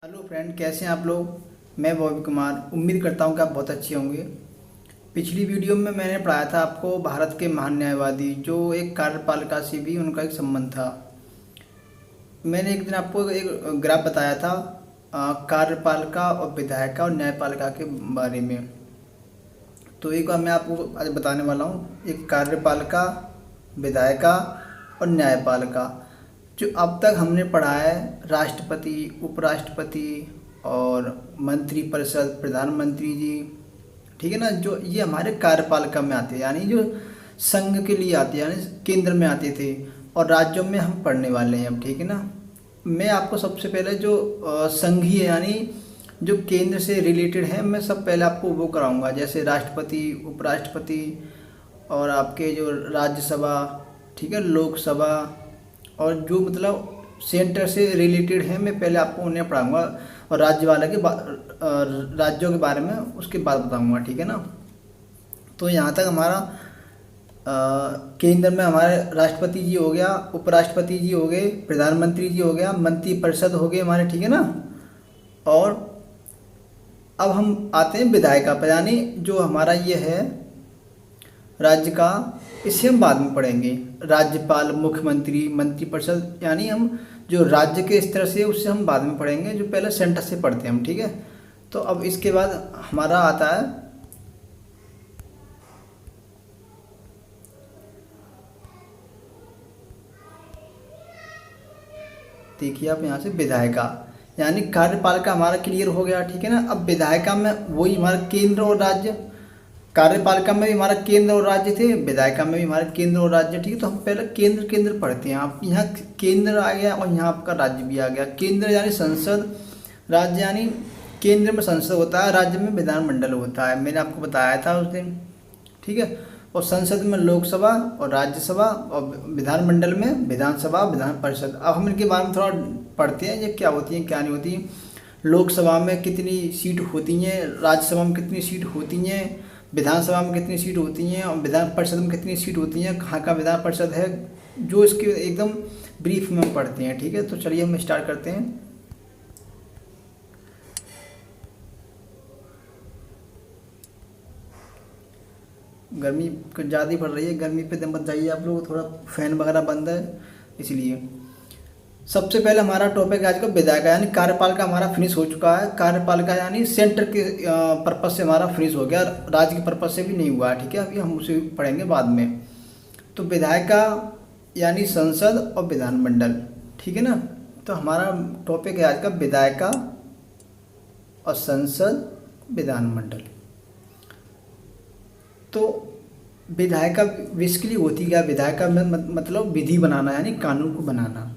Hello friend, कैसे हैं आप लोग। मैं बॉबी कुमार। उम्मीद करता हूं कि आप बहुत अच्छे होंगे। पिछली वीडियो में मैंने पढ़ाया था आपको भारत के महान न्यायवादी जो एक कार्यपालिका से भी उनका एक संबंध था। मैंने एक दिन आपको एक ग्राफ बताया था कार्यपालिका और विधायिका और न्यायपालिका के बारे में। तो एक बार मैं आपको आज बताने वाला हूँ एक कार्यपालिका, विधायिका और न्यायपालिका। जो अब तक हमने पढ़ा है राष्ट्रपति, उपराष्ट्रपति और मंत्रिपरिषद, प्रधानमंत्री जी, ठीक है ना, जो ये हमारे कार्यपालिका में आते हैं, यानी जो संघ के लिए आते हैं, यानी केंद्र में आते थे, और राज्यों में हम पढ़ने वाले हैं अब, ठीक है ना। मैं आपको सबसे पहले जो संघीय यानी जो केंद्र से रिलेटेड है, मैं सब पहले आपको वो कराऊंगा, जैसे राष्ट्रपति, उपराष्ट्रपति और आपके जो राज्यसभा, ठीक है, लोकसभा, और जो मतलब सेंटर से रिलेटेड है मैं पहले आपको उन्हें पढ़ाऊंगा, और राज्यों के बारे में उसके बाद बताऊंगा, ठीक है ना। तो यहाँ तक हमारा केंद्र में हमारे राष्ट्रपति जी हो गया, उपराष्ट्रपति जी हो गए, प्रधानमंत्री जी हो गया, मंत्रिपरिषद हो गए हमारे, ठीक है ना। और अब हम आते हैं विधायिका पर, यानी जो हमारा ये है राज्य का, इसे हम बाद में पढ़ेंगे। राज्यपाल, मुख्यमंत्री, मंत्रिपरिषद, यानी हम जो राज्य के स्तर से उससे हम बाद में पढ़ेंगे, जो पहले सेंटर से पढ़ते हैं हम, ठीक है। तो अब इसके बाद हमारा आता है देखिए आप यहाँ से विधायिका, यानी कार्यपालिका हमारा क्लियर हो गया, ठीक है ना। अब विधायिका में वही हमारा केंद्र और राज्य, कार्यपालिका में भी हमारा केंद्र और राज्य थे, विधायिका में भी हमारा केंद्र और राज्य, ठीक है। तो हम पहले केंद्र केंद्र पढ़ते हैं। आप यहाँ केंद्र आ गया और यहाँ आपका राज्य भी आ गया। केंद्र यानी संसद, राज्य यानी केंद्र में संसद होता है, राज्य में विधानमंडल होता है, मैंने आपको बताया था उस दिन, ठीक है। और संसद में लोकसभा और राज्यसभा, और विधानमंडल में विधानसभा, विधान परिषद। अब हम इनके बारे में थोड़ा पढ़ते हैं, ये क्या होती हैं क्या नहीं होती हैं। लोकसभा में कितनी सीट होती हैं, राज्यसभा में कितनी सीट होती हैं, विधानसभा में कितनी सीट होती हैं, और विधान परिषद में कितनी सीट होती हैं, कहाँ का विधान परिषद है, जो इसके एकदम ब्रीफ में हम पढ़ते हैं, ठीक है। तो चलिए हम स्टार्ट करते हैं। गर्मी कुछ ज़्यादा ही पड़ रही है, गर्मी पे मत जाइए आप लोग, थोड़ा फैन वगैरह बंद है इसलिए। सबसे पहले हमारा टॉपिक आज का विधायिका, यानी कार्यपालिका हमारा फिनिश हो चुका है। कार्यपालिका यानी सेंटर के पर्पज से हमारा फिनिश हो गया, राज्य के पर्पज से भी नहीं हुआ है, ठीक है। अभी हम उसे पढ़ेंगे बाद में। तो विधायिका यानी संसद और विधानमंडल, ठीक है ना। तो हमारा टॉपिक है आज का विधायिका और संसद, विधानमंडल। तो विधायिका बेसिकली होती क्या, विधायिका में मतलब विधि बनाना, यानी कानून को बनाना।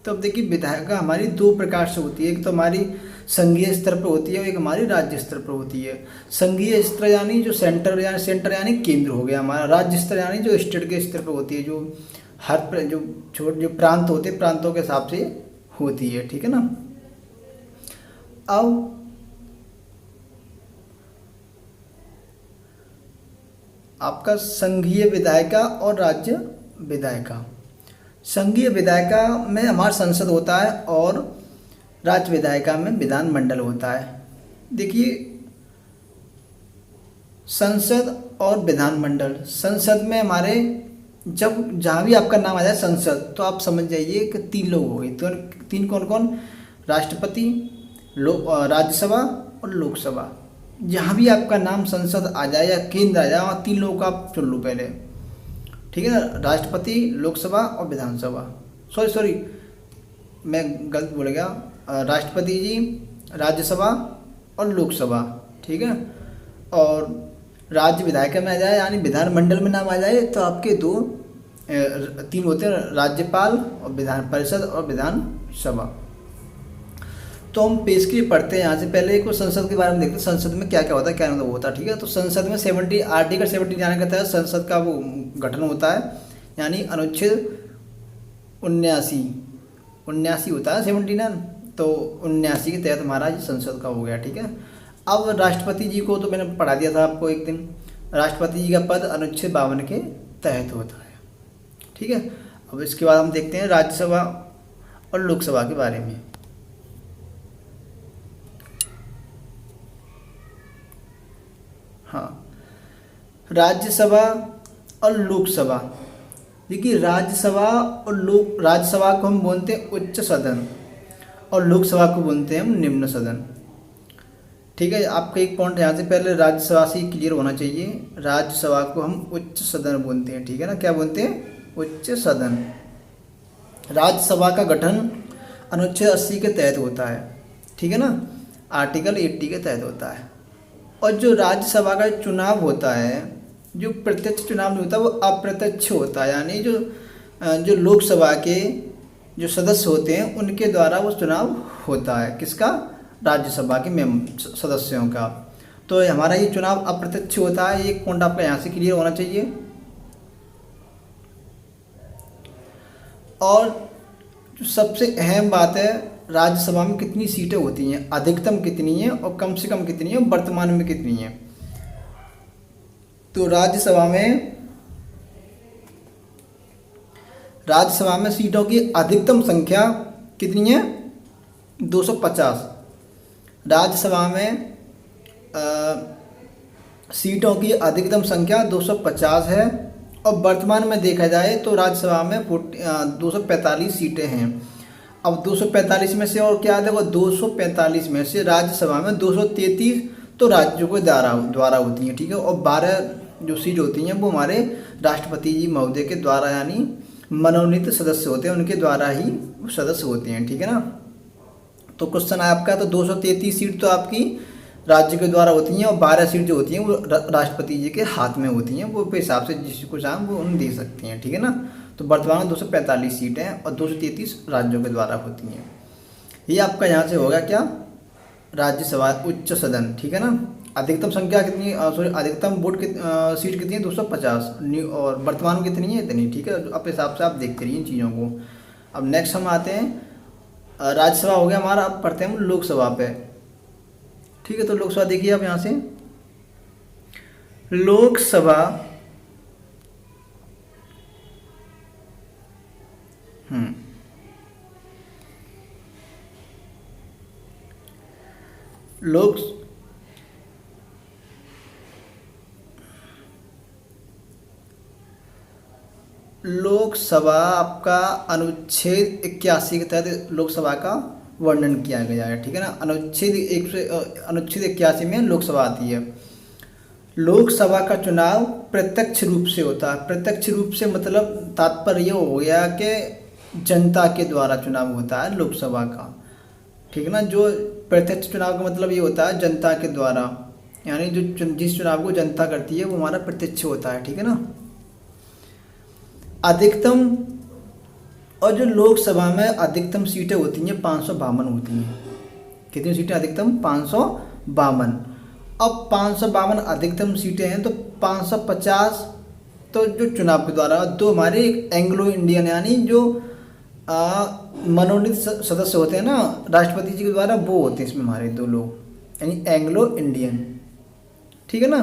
तो अब देखिए विधायिका हमारी दो प्रकार से होती है, एक तो हमारी संघीय स्तर पर होती है और एक हमारी राज्य स्तर पर होती है। संघीय स्तर यानी जो सेंटर यानी केंद्र हो गया हमारा। राज्य स्तर यानी जो स्टेट के स्तर पर होती है, जो जो प्रांत होते हैं, प्रांतों के हिसाब से होती है, ठीक है ना। अब आपका संघीय विधायिका और राज्य विधायिका। संघीय विधायिका में हमारा संसद होता है और राज्य विधायिका में विधानमंडल होता है। देखिए संसद और विधानमंडल, संसद में हमारे जब जहाँ भी आपका नाम आ जाए संसद, तो आप समझ जाइए कि तीन लोग हो गए। तो तीन कौन कौन, राष्ट्रपति, राज्यसभा और लोकसभा। जहाँ भी आपका नाम संसद आ जाए या केंद्र आ जाए, वहाँ तीन लोगों का आप चुन लो पहले, ठीक है ना। राष्ट्रपति, लोकसभा और विधानसभा। सॉरी मैं गलत बोल गया, राष्ट्रपति जी, राज्यसभा और लोकसभा, ठीक है। और राज्य विधायिका में आ जाए यानी विधानमंडल में नाम आ जाए, तो आपके तीन होते हैं, राज्यपाल और विधान परिषद और विधानसभा। तो हम बेसिकली पढ़ते हैं यहाँ से। पहले एक संसद के बारे में देखते हैं, संसद में क्या क्या होता है, क्या नहीं होता, ठीक है। तो संसद में आर्टिकल 70 जाने के तहत संसद का वो गठन होता है, यानी अनुच्छेद 79 होता है, 79। तो 79 के तहत हमारा ये संसद का हो गया, ठीक है। अब राष्ट्रपति जी को तो मैंने पढ़ा दिया था आपको एक दिन। राष्ट्रपति जी का पद अनुच्छेद 52 के तहत होता है, ठीक है। अब इसके बाद हम देखते हैं राज्यसभा और लोकसभा के बारे में। हाँ, राज्यसभा और लोकसभा। देखिए राज्यसभा को हम बोलते हैं उच्च सदन और लोकसभा को बोलते हैं हम निम्न सदन। ठीक है, आपका एक पॉइंट यहाँ से पहले राज्यसभा से क्लियर होना चाहिए। राज्यसभा को हम उच्च सदन बोलते हैं, ठीक है ना, क्या बोलते हैं, उच्च सदन। राज्यसभा का गठन अनुच्छेद 80 के तहत होता है, ठीक है ना, आर्टिकल 80 के तहत होता है। और जो राज्यसभा का चुनाव होता है, जो प्रत्यक्ष चुनाव नहीं होता वो अप्रत्यक्ष होता है, यानी जो लोकसभा के जो सदस्य होते हैं उनके द्वारा वो चुनाव होता है। किसका, राज्यसभा के सदस्यों का। तो हमारा ये चुनाव अप्रत्यक्ष होता है, एक पॉइंट आपका यहाँ से क्लियर होना चाहिए। और जो सबसे अहम बात है, राज्यसभा में कितनी सीटें होती हैं, अधिकतम कितनी है और कम से कम कितनी है, वर्तमान में कितनी है। तो राज्यसभा में सीटों की अधिकतम संख्या कितनी है, 250। राज्यसभा में सीटों की अधिकतम संख्या 250 है। और वर्तमान में देखा जाए तो राज्यसभा में 245 सीटें हैं। अब 245 में से और क्या देखो, 245 में से राज्यसभा में 233 तो राज्यों के द्वारा होती हैं, ठीक है। और 12 जो सीट होती हैं वो हमारे राष्ट्रपति जी महोदय के द्वारा, यानी मनोनीत सदस्य होते हैं उनके द्वारा ही सदस्य होते हैं, ठीक है ना। तो क्वेश्चन है आपका, तो 233 सीट तो आपकी राज्य के द्वारा होती हैं और 12 सीट जो होती हैं वो राष्ट्रपति जी के हाथ में होती हैं। वो अपने हिसाब से जिसको चाहें वो उन्हें दे सकते हैं, ठीक है ना। तो वर्तमान में 245 सीटें हैं और 233 राज्यों के द्वारा होती हैं। ये आपका यहाँ से होगा क्या, राज्यसभा उच्च सदन, ठीक है ना। अधिकतम संख्या कितनी, अधिकतम वोट सीट कितनी है, 250 और वर्तमान में कितनी है, इतनी, ठीक है। अपने हिसाब से आप देखते रहिए इन चीज़ों को। अब नेक्स्ट हम आते हैं, राज्यसभा हो गया हमारा, अब पढ़ते हैं हम लोकसभा पे, ठीक है। तो लोकसभा देखिए आप यहाँ से, लोकसभा लोकसभा आपका अनुच्छेद 81 के तहत लोकसभा का वर्णन किया गया है, ठीक है ना। अनुच्छेद 81 में लोकसभा आती है। लोकसभा का चुनाव प्रत्यक्ष रूप से होता है। प्रत्यक्ष रूप से मतलब तात्पर्य ये हो गया कि जनता के द्वारा चुनाव होता है लोकसभा का, ठीक है ना। जो प्रत्यक्ष चुनाव का मतलब ये होता है जनता के द्वारा, यानी जो जिस चुनाव को जनता करती है वो हमारा प्रत्यक्ष होता है, ठीक है ना। अधिकतम, और जो लोकसभा में अधिकतम सीटें होती हैं 552 होती हैं। कितनी सीटें अधिकतम, 552। अब 552 अधिकतम सीटें हैं तो 550 तो जो चुनाव के द्वारा, दो हमारे एंग्लो इंडियन यानी जो मनोनीत सदस्य होते हैं ना राष्ट्रपति जी के द्वारा, वो होते हैं इसमें हमारे 2 लोग, यानी एंग्लो इंडियन, ठीक है ना।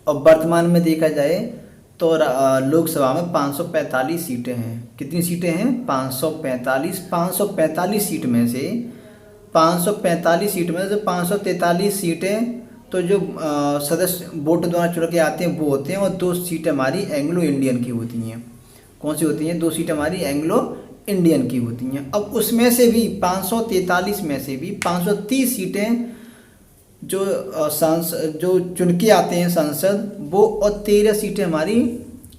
और वर्तमान में देखा जाए तो लोकसभा में 545 सीटें हैं। कितनी सीटें हैं, 545 सीट में से 545 सीट में से 543 सीटें तो जो सदस्य वोट द्वारा चुन के आते हैं वो होते हैं, और 2 सीटें हमारी एंग्लो इंडियन की होती हैं। कौन सी होती हैं, 2 सीटें हमारी एंग्लो इंडियन की होती हैं। अब उसमें से भी 543 में से भी 530 सीटें जो जो चुन के आते हैं संसद वो, और 13 सीटें हमारी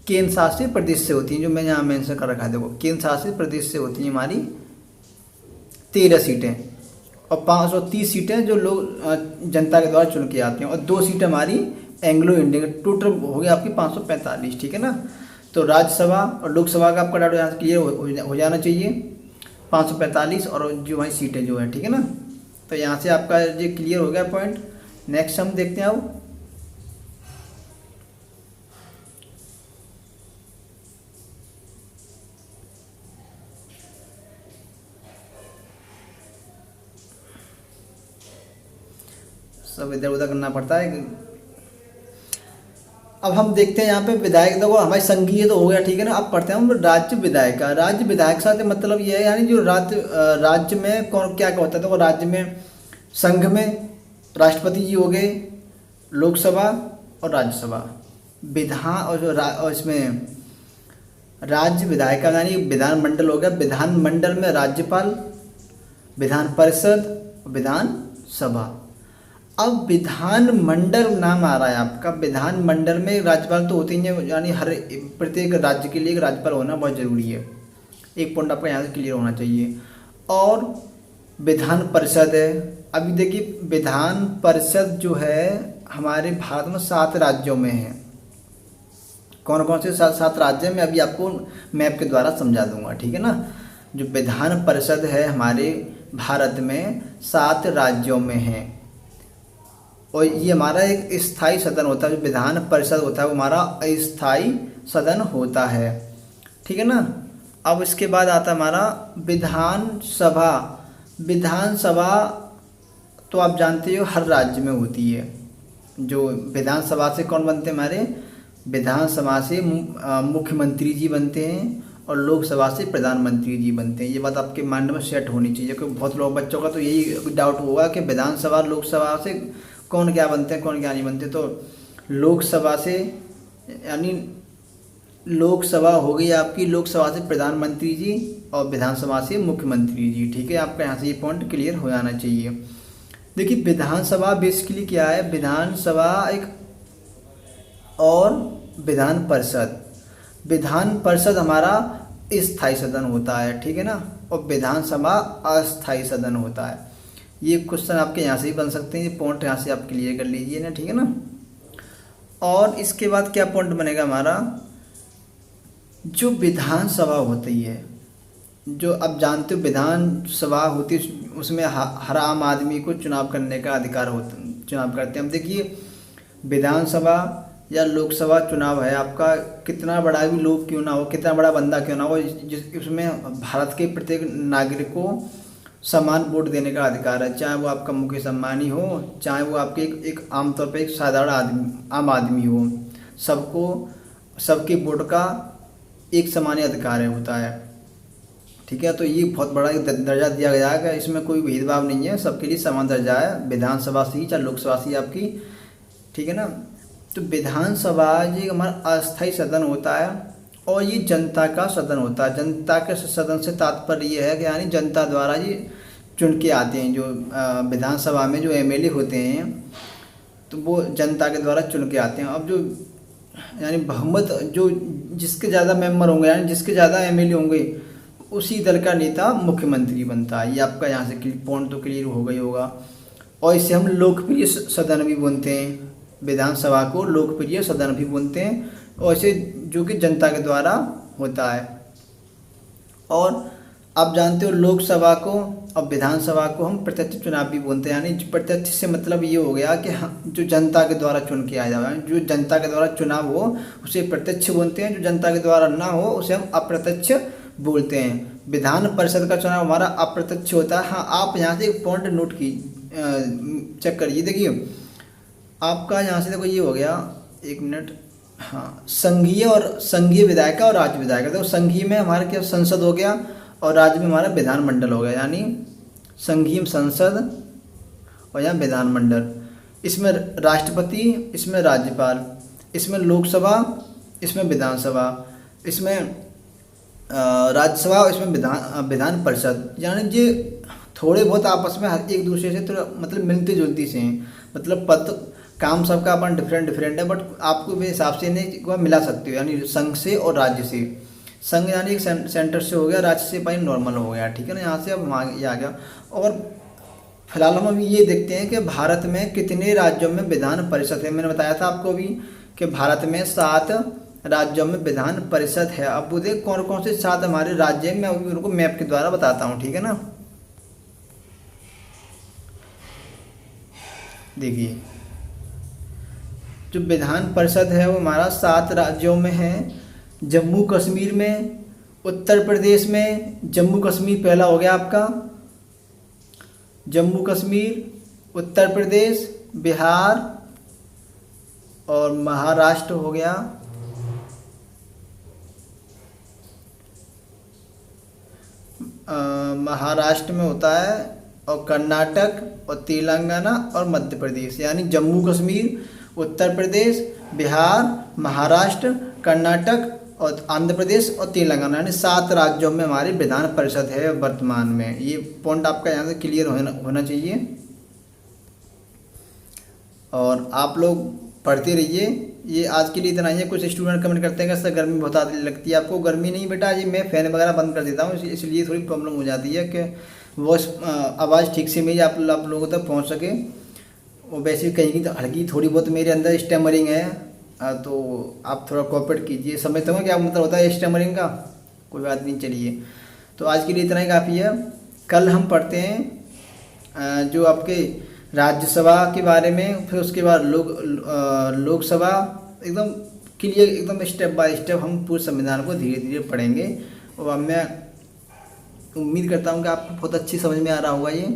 केंद्र शासित प्रदेश से होती हैं, जो मैं यहाँ मेंशन कर रखा है देखो, केंद्र शासित प्रदेश से होती हैं हमारी 13 सीटें, और 530 सीटें जो लोग जनता के द्वारा चुन के आते हैं, और 2 सीटें हमारी एंग्लो इंडियन। टोटल हो गया आपकी 545, ठीक है ना। तो राज्यसभा और लोकसभा का आपका डाटा यहाँ से क्लियर हो जाना चाहिए, 545 और जो वही सीटें जो हैं, ठीक है ना। तो यहाँ से आपका ये क्लियर हो गया पॉइंट। नेक्स्ट हम देखते हैं अब, सब इधर उधर करना पड़ता है। अब हम देखते हैं यहाँ पे विधायक, देखो हमारी संघीय तो हो गया, ठीक है ना। अब पढ़ते हैं हम राज्य विधायक का। राज्य विधायक साथ मतलब ये है, यानी जो राज्य में कौन क्या क्या होता है। देखो राज्य में संघ में राष्ट्रपति जी हो गए, लोकसभा और राज्यसभा। विधान और और इसमें राज्य विधायिका यानी विधानमंडल हो गया। विधानमंडल में राज्यपाल, विधान परिषद, विधान सभा। अब विधानमंडल नाम आ रहा है आपका, विधानमंडल में राज्यपाल तो होते ही हैं, यानी हर प्रत्येक राज्य के लिए एक राज्यपाल होना बहुत ज़रूरी है। एक पॉइंट आपका यहाँ से क्लियर होना चाहिए। और विधान परिषद है। अभी देखिए विधान परिषद जो है हमारे भारत में 7 राज्यों में है। कौन कौन से 7 राज्य में अभी आपको मैप के द्वारा समझा दूंगा, ठीक है ना। जो विधान परिषद है हमारे भारत में 7 राज्यों में है, और ये हमारा एक स्थायी सदन होता है। जो विधान परिषद होता है वो हमारा अस्थायी सदन होता है, ठीक है ना। अब इसके बाद आता है हमारा विधानसभा। विधानसभा तो आप जानते हो हर राज्य में होती है। जो विधानसभा से कौन बनते हैं हमारे, विधानसभा से मुख्यमंत्री जी बनते हैं और लोकसभा से प्रधानमंत्री जी बनते हैं। ये बात आपके माइंड में सेट होनी चाहिए, क्योंकि बहुत लोग बच्चों का तो यही डाउट होगा कि विधानसभा लोकसभा से कौन क्या बनते हैं, कौन क्या नहीं बनते। तो लोकसभा से यानी लोकसभा हो गई आपकी, लोकसभा से प्रधानमंत्री जी और विधानसभा से मुख्यमंत्री जी, ठीक है। आपका यहाँ से ये पॉइंट क्लियर हो जाना चाहिए। देखिए विधानसभा बेसिकली क्या है, विधानसभा एक और विधान परिषद। विधान परिषद हमारा स्थायी सदन होता है, ठीक है ना, और विधानसभा अस्थायी सदन होता है। ये क्वेश्चन आपके यहाँ से ही बन सकते हैं, ये पॉइंट यहाँ से आप क्लियर कर लीजिए ना, ठीक है ना। और इसके बाद क्या पॉइंट बनेगा हमारा, जो विधानसभा होती है, जो अब जानते हो विधानसभा होती है, उसमें हर आम आदमी को चुनाव करने का अधिकार होता, चुनाव करते हैं। अब देखिए विधानसभा या लोकसभा चुनाव है आपका, कितना बड़ा भी लोग क्यों ना हो, कितना बड़ा बंदा क्यों ना हो, उसमें भारत के प्रत्येक नागरिक को समान वोट देने का अधिकार है। चाहे वो आपका मुकेश अंबानी हो, चाहे वो आपके एक आमतौर पर एक साधारण आदमी, आम आदमी हो, सबको सबके वोट का एक समान अधिकार होता है, ठीक है। तो ये बहुत बड़ा एक दर्जा दिया गया है, इसमें कोई भेदभाव नहीं है, सबके लिए समान दर्जा है, विधानसभा से ही चाहे लोकसभा से ही आपकी, ठीक है ना। तो विधानसभा ये हमारा अस्थायी सदन होता है और ये जनता का सदन होता है। जनता के सदन से तात्पर्य ये है कि यानी जनता द्वारा ये चुन के आते हैं। जो विधानसभा में जो एमएलए होते हैं तो वो जनता के द्वारा चुन के आते हैं। अब जो यानी बहुमत, जो जिसके ज़्यादा मेंबर होंगे यानी जिसके ज़्यादा एमएलए होंगे उसी दल का नेता मुख्यमंत्री बनता है। ये आपका यहाँ से पॉइंट तो क्लियर हो गई होगा। और इसे हम लोकप्रिय सदन भी बोलते हैं, विधानसभा को लोकप्रिय सदन भी बोलते हैं, और इसे जो कि जनता के द्वारा होता है। और आप जानते हो लोकसभा को और विधानसभा को हम प्रत्यक्ष चुनाव भी बोलते हैं। यानी प्रत्यक्ष से मतलब ये हो गया कि जो जनता के द्वारा चुन के आया जाए, जो जनता के द्वारा चुनाव हो उसे प्रत्यक्ष बोलते हैं, जो जनता के द्वारा ना हो उसे हम अप्रत्यक्ष बोलते हैं। विधान परिषद का चुनाव हमारा अप्रत्यक्ष होता है। हाँ, आप यहाँ से एक पॉइंट नोट की चेक करिए। देखिए आपका यहाँ से देखो ये हो गया, एक मिनट, हाँ, संघीय विधायिका और राज्य विधायिका। तो संघीय में हमारा क्या संसद हो गया और राज्य में हमारा विधानमंडल हो गया, यानी संघीय संसद और यहाँ विधानमंडल। इसमें राष्ट्रपति, इसमें राज्यपाल, इसमें लोकसभा, इसमें विधानसभा, इसमें राज्यसभा, इसमें विधान परिषद। यानी ये थोड़े बहुत आपस में एक दूसरे से थोड़ा मतलब मिलती जुलती से हैं, मतलब पद काम सबका अपन डिफरेंट है, बट आपको भी हिसाब से नहीं मिला सकते हो। यानी संघ से और राज्य से, संघ यानी एक सेंटर से हो गया, राज्य से भाई नॉर्मल हो गया, ठीक है ना। यहाँ से अब ये आ गया। और फिलहाल हम अभी ये देखते हैं कि भारत में कितने राज्यों में विधान परिषद है। मैंने बताया था आपको अभी कि भारत में 7 राज्यों में विधान परिषद है। अब वो देख कौन कौन से 7 हमारे राज्य हैं, मैं उनको मैप के द्वारा बताता हूँ, ठीक है ना। देखिए जो विधान परिषद है वो हमारा 7 राज्यों में है। जम्मू कश्मीर में, उत्तर प्रदेश में, जम्मू कश्मीर पहला हो गया आपका, जम्मू कश्मीर, उत्तर प्रदेश, बिहार और महाराष्ट्र हो गया। महाराष्ट्र में होता है और कर्नाटक और तेलंगाना और मध्य प्रदेश, यानी जम्मू कश्मीर, उत्तर प्रदेश, बिहार, महाराष्ट्र, कर्नाटक और आंध्र प्रदेश और तेलंगाना, यानी 7 राज्यों में हमारी विधान परिषद है वर्तमान में। ये पॉइंट आपका यहाँ से क्लियर होना चाहिए। और आप लोग पढ़ते रहिए। ये आज के लिए इतना ही है। कुछ स्टूडेंट कमेंट करते हैं कि सर गर्मी बहुत आती लगती है आपको। गर्मी नहीं बेटा, जी मैं फ़ैन वगैरह बंद कर देता हूँ, इसलिए थोड़ी प्रॉब्लम हो जाती है कि वॉइस आवाज़ ठीक से मेरी आप लोगों तक पहुँच सके। वो वैसे भी कहीं की तो हल्की थोड़ी बहुत मेरे अंदर स्टैमरिंग है, तो आप थोड़ा कोऑपरेट कीजिए। समझते हो क्या मतलब होता है स्टैमरिंग का? कोई बात नहीं, चलिए। तो आज के लिए इतना ही काफ़ी है। कल हम पढ़ते हैं जो आपके राज्यसभा के बारे में, फिर उसके बाद लोकसभा, एकदम क्लियर, एकदम स्टेप बाय स्टेप हम पूरे संविधान को धीरे धीरे पढ़ेंगे। और मैं उम्मीद करता हूँ कि आपको बहुत अच्छी समझ में आ रहा होगा ये।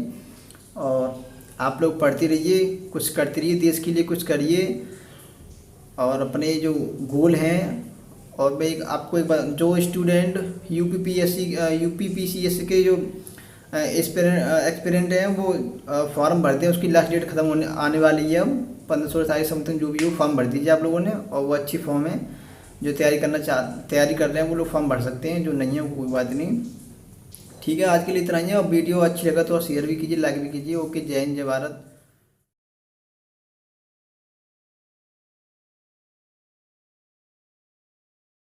और आप लोग पढ़ते रहिए, कुछ करते रहिए, देश के लिए कुछ करिए और अपने जो गोल हैं। और मैं आपको एक बार, जो स्टूडेंट यूपीपीसीएस के जो एक्सपेरेंट हैं वो फॉर्म भरते हैं, उसकी लास्ट डेट खत्म आने वाली है। अब 1500 तारीख समथिंग जो भी हो, फॉर्म भर दीजिए आप लोगों ने। और वो अच्छी फॉर्म है, जो तैयारी कर रहे हैं वो लोग फॉर्म भर सकते हैं, जो नहीं है वो कोई बात नहीं। ठीक है, आज के लिए इतना ही है। और वीडियो अच्छी लगा तो शेयर भी कीजिए, लाइक भी कीजिए। ओके, जय हिंद, जय भारत।